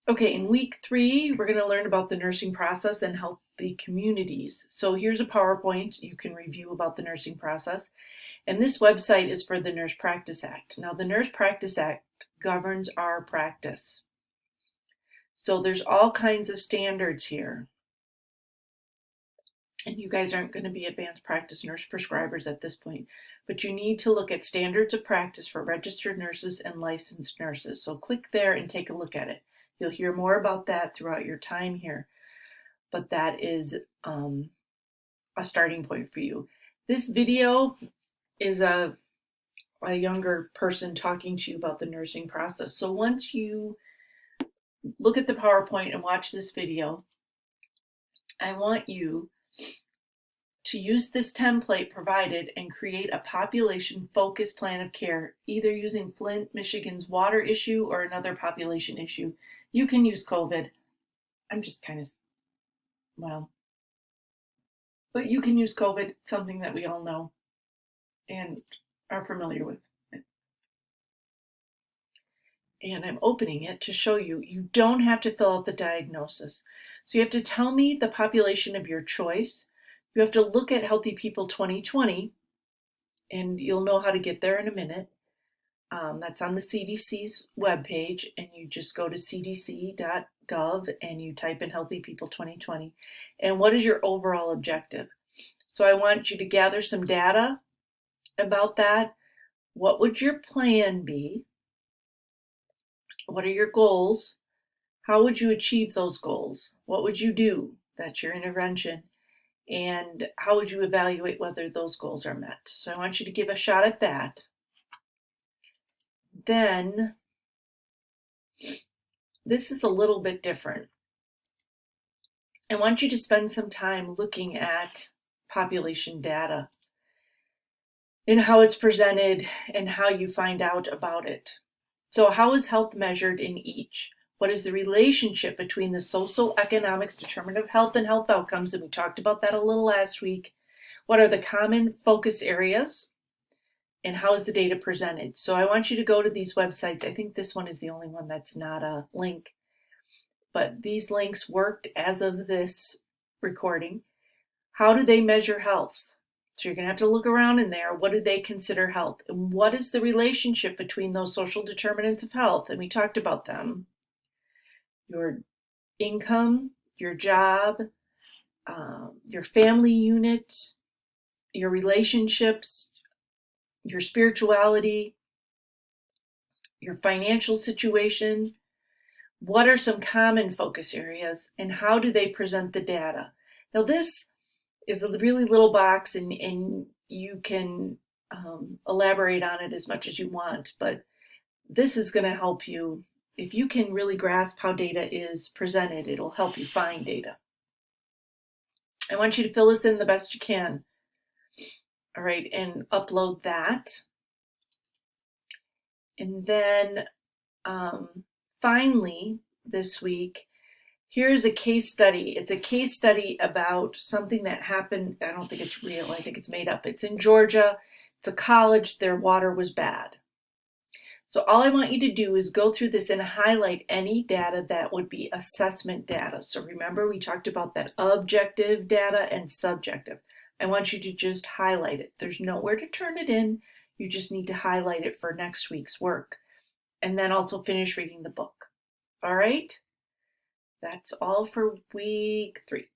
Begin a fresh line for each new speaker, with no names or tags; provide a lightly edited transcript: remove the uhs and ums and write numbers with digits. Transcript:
Okay, in week 3, we're going to learn about the nursing process and healthy communities. So here's a PowerPoint you can review about the nursing process. And this website is for the Nurse Practice Act. Now, the Nurse Practice Act governs our practice. So there's all kinds of standards here. And you guys aren't going to be advanced practice nurse prescribers at this point, but you need to look at standards of practice for registered nurses and licensed nurses. So click there and take a look at it. You'll hear more about that throughout your time here, but that is a starting point for you. This video is a younger person talking to you about the nursing process. So once you look at the PowerPoint and watch this video, I want you to use this template provided and create a population-focused plan of care, either using Flint, Michigan's water issue or another population issue. You can use COVID. I'm just kind of, well, but you can use COVID, something that we all know and are familiar with. And I'm opening it to show you, you don't have to fill out the diagnosis. So you have to tell me the population of your choice. You have to look at Healthy People 2020, and you'll know how to get there in a minute. That's on the CDC's webpage, and you just go to cdc.gov and you type in Healthy People 2020. And what is your overall objective? So I want you to gather some data about that. What would your plan be? What are your goals? How would you achieve those goals? What would you do? That's your intervention. And how would you evaluate whether those goals are met? So I want you to give a shot at that. Then, this is a little bit different. I want you to spend some time looking at population data and how it's presented and how you find out about it. So how is health measured in each? What is the relationship between the socioeconomics determinant of health and health outcomes? And we talked about that a little last week. What are the common focus areas? And how is the data presented? So I want you to go to these websites. I think this one is the only one that's not a link. But these links worked as of this recording. How do they measure health? So you're going to have to look around in there. What do they consider health? And what is the relationship between those social determinants of health? And we talked about them. Your income, your job, your family unit, your relationships, your spirituality, your financial situation. What are some common focus areas and how do they present the data? Now this is a really little box and you can elaborate on it as much as you want, but this is going to help you. If you can really grasp how data is presented, it'll help you find data. I want you to fill this in the best you can. All right, and upload that. And then finally, this week, here's a case study. It's a case study about something that happened. I don't think it's real. I think it's made up. It's in Georgia. It's a college. Their water was bad. So all I want you to do is go through this and highlight any data that would be assessment data. So remember, we talked about that objective data and subjective. I want you to just highlight it. There's nowhere to turn it in. You just need to highlight it for next week's work. And then also finish reading the book. All right? That's all for week 3.